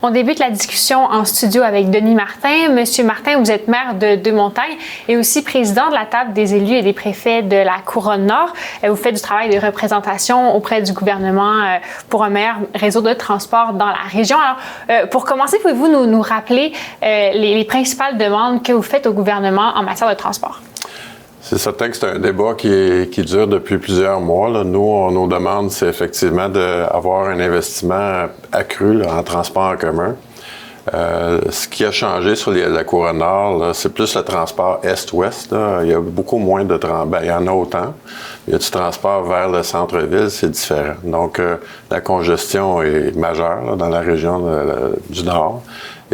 On débute la discussion en studio avec Denis Martin. Monsieur Martin, vous êtes maire de Deux-Montagnes et aussi président de la table des élus et des préfets de la Couronne-Nord. Vous faites du travail de représentation auprès du gouvernement pour un meilleur réseau de transport dans la région. Alors, pour commencer, pouvez-vous nous rappeler les principales demandes que vous faites au gouvernement en matière de transport? C'est certain que c'est un débat qui dure depuis plusieurs mois. Là. Nous, nos demandes, c'est effectivement d'avoir un investissement accru en transport en commun. Ce qui a changé sur la Couronne-Nord, c'est plus le transport est-ouest. Il y a beaucoup moins de transport. Il y en a autant. Il y a du transport vers le centre-ville, c'est différent. Donc, la congestion est majeure là, dans la région du Nord.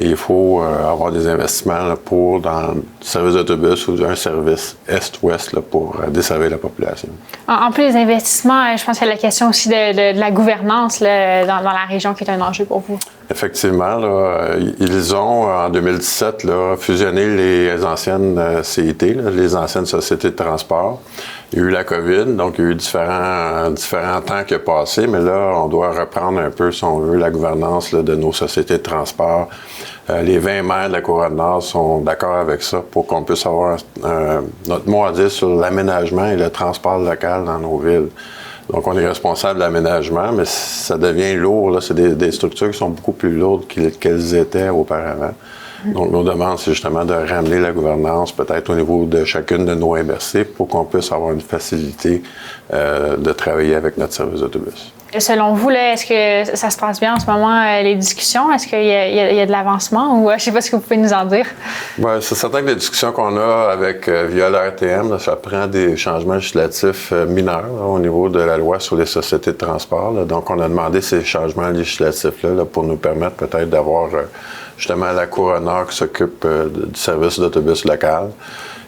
Et il faut avoir des investissements là, dans le service d'autobus ou un service est-ouest là, pour desservir la population. En plus des investissements, je pense qu'il y a la question aussi de la gouvernance là, dans la région qui est un enjeu pour vous. Effectivement, là, ils ont, en 2017, là, fusionné les anciennes CIT, là, les anciennes sociétés de transport. Il y a eu la COVID, donc il y a eu différents temps qui ont passé, mais là, on doit reprendre un peu, si on veut, la gouvernance là, de nos sociétés de transport. Les 20 maires de la Couronne-Nord sont d'accord avec ça pour qu'on puisse avoir notre mot à dire sur l'aménagement et le transport local dans nos villes. Donc, on est responsable de l'aménagement, mais ça devient lourd. Là, c'est des structures qui sont beaucoup plus lourdes qu'elles étaient auparavant. Donc, nos demandes, c'est justement de ramener la gouvernance peut-être au niveau de chacune de nos MRC pour qu'on puisse avoir une facilité de travailler avec notre service d'autobus. Selon vous, là, est-ce que ça se passe bien en ce moment, les discussions? Est-ce qu'il y a de l'avancement ou je ne sais pas ce que vous pouvez nous en dire? Bien, c'est certain que les discussions qu'on a via l'RTM, ça prend des changements législatifs mineurs là, au niveau de la loi sur les sociétés de transport. Là. Donc, on a demandé ces changements législatifs-là là, pour nous permettre peut-être d'avoir justement la Couronne-Nord qui s'occupe du service d'autobus local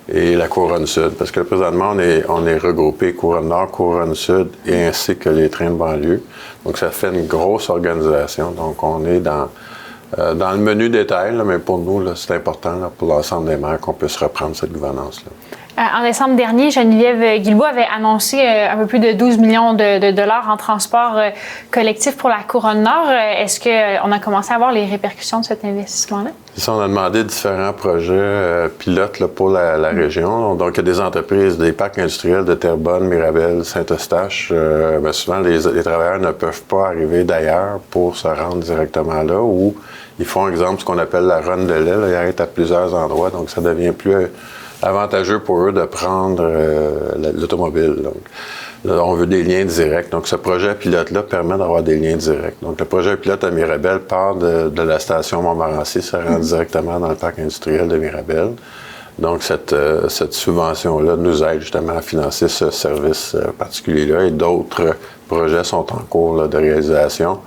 et la Couronne-Sud. Parce que présentement, on est regroupé Couronne-Nord, Couronne-Sud et ainsi que les trains de banlieue. Donc, ça fait une grosse organisation. Donc, on est dans le menu détail, là, mais pour nous, là, c'est important là, pour l'ensemble des maires qu'on puisse reprendre cette gouvernance-là. En décembre dernier, Geneviève Guilbeault avait annoncé un peu plus de 12 millions de dollars en transport collectif pour la Couronne-Nord. Est-ce qu'on a commencé à voir les répercussions de cet investissement-là? Ça, on a demandé différents projets pilotes là, pour la région. Donc, il y a des entreprises, des parcs industriels de Terrebonne, Mirabel, Saint-Eustache. Bien souvent, les travailleurs ne peuvent pas arriver d'ailleurs pour se rendre directement là ou ils font, exemple, ce qu'on appelle la run de lait. Là, ils arrêtent à plusieurs endroits, donc ça devient plus avantageux pour eux de prendre l'automobile. Donc, là, on veut des liens directs. Donc, ce projet pilote-là permet d'avoir des liens directs. Donc, le projet pilote à Mirabel part de la station Montmorency, se rend directement dans le parc industriel de Mirabel. Donc, cette subvention-là nous aide justement à financer ce service particulier-là et d'autres projets sont en cours là, de réalisation.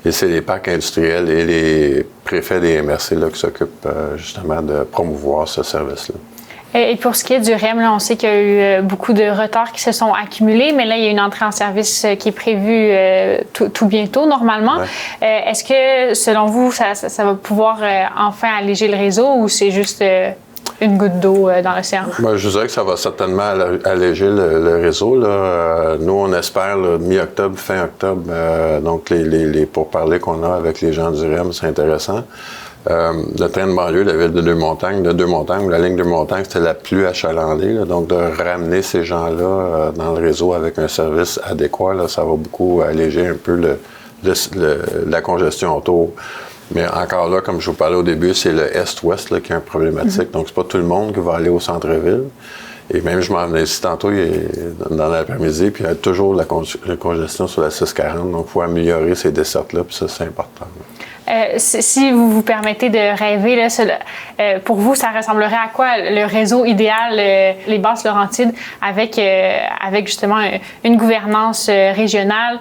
Et c'est les parcs industriels et les préfets des MRC là, qui s'occupent justement de promouvoir ce service-là. Et pour ce qui est du REM, là, on sait qu'il y a eu beaucoup de retards qui se sont accumulés, mais là, il y a une entrée en service qui est prévue tout bientôt, normalement. Ouais. Est-ce que, selon vous, ça va pouvoir enfin alléger le réseau ou c'est juste une goutte d'eau dans l'océan? Bien, je dirais que ça va certainement alléger le réseau. Là. Nous, on espère là, mi-octobre, fin octobre. Donc, les pourparlers qu'on a avec les gens du REM, c'est intéressant. Le train de banlieue de la ville de Deux-Montagnes, la ligne Deux-Montagnes, c'était la plus achalandée. Là, donc, de ramener ces gens-là dans le réseau avec un service adéquat, là, ça va beaucoup alléger un peu la congestion autour. Mais encore là, comme je vous parlais au début, c'est le Est-Ouest là, qui est un problématique. Donc, c'est pas tout le monde qui va aller au centre-ville. Et même, je m'en venais ici tantôt, dans l'après-midi, puis il y a toujours la congestion sur la 640. Donc, il faut améliorer ces dessertes-là, puis ça, c'est important. Si vous vous permettez de rêver, là, pour vous, ça ressemblerait à quoi le réseau idéal, les Basses-Laurentides, avec justement une gouvernance régionale,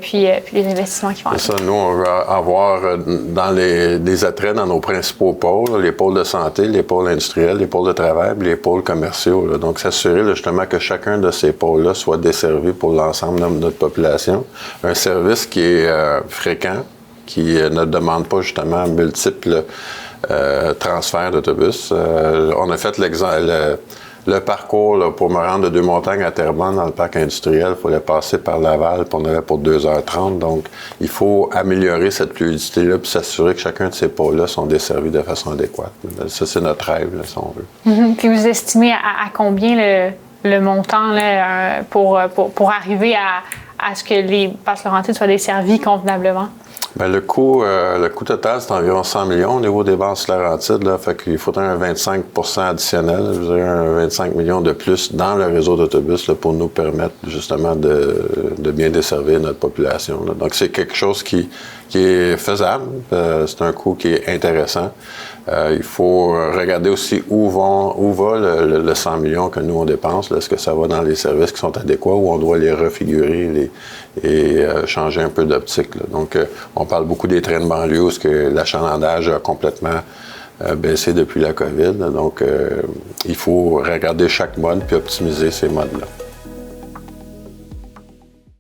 puis les investissements qui vont avec? C'est ça, nous, on veut avoir des attraits dans nos principaux pôles, là, les pôles de santé, les pôles industriels, les pôles de travail, puis les pôles commerciaux. Là. Donc, s'assurer là, justement que chacun de ces pôles-là soit desservi pour l'ensemble de notre population. Un service qui est fréquent, qui ne demande pas justement multiples transferts d'autobus. On a fait le parcours là, pour me rendre de Deux-Montagnes à Terrebonne dans le parc industriel, il fallait passer par Laval, puis on allait pour 2h30. Donc, il faut améliorer cette fluidité-là puis s'assurer que chacun de ces pôles-là sont desservis de façon adéquate. Ça, c'est notre rêve, là, si on veut. Puis vous estimez à combien le montant là, pour arriver à ce que les Basses-Laurentides soient desservis convenablement? Bien, le coût total, c'est environ 100 millions au niveau des Basses-Laurentides. Là, fait qu'il faudrait un 25 additionnel, je veux dire un 25 millions de plus dans le réseau d'autobus là, pour nous permettre justement de bien desservir notre population. Là. Donc, c'est quelque chose qui est faisable. C'est un coût qui est intéressant. Il faut regarder aussi où va le 100 millions que nous, on dépense. Est-ce que ça va dans les services qui sont adéquats ou on doit les refigurer et changer un peu d'optique? Là. Donc, on parle beaucoup des trains de banlieue où l'achalandage a complètement baissé depuis la COVID. Donc, il faut regarder chaque mode puis optimiser ces modes-là.